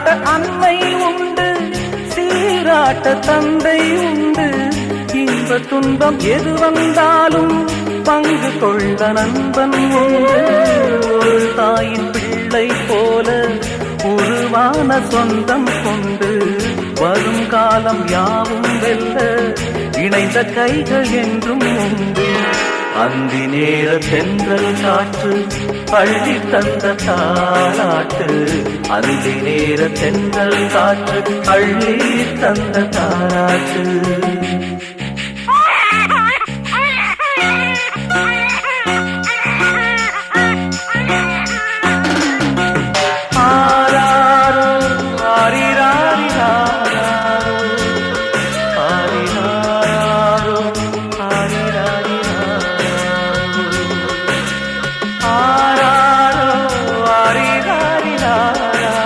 தாளாட்ட அன்னை உண்டு, சீராட்ட தந்தை உண்டு. இன்ப துன்பம் எது வந்தாலும் பங்கு கொள்ள நண்பன் உண்டு. ஒரு தாயின் பிள்ளை போல உருவான சொந்தம் கொண்டு வரும் காலம் யாவும் வெல்ல இணைந்த கைகள் என்றும் உண்டு. அந்தி நேர தென்றல் காற்று அள்ளி தந்த தாலாட்டு, அந்தி நேர தென்றல் காற்று அள்ளி தந்த தாலாட்டு.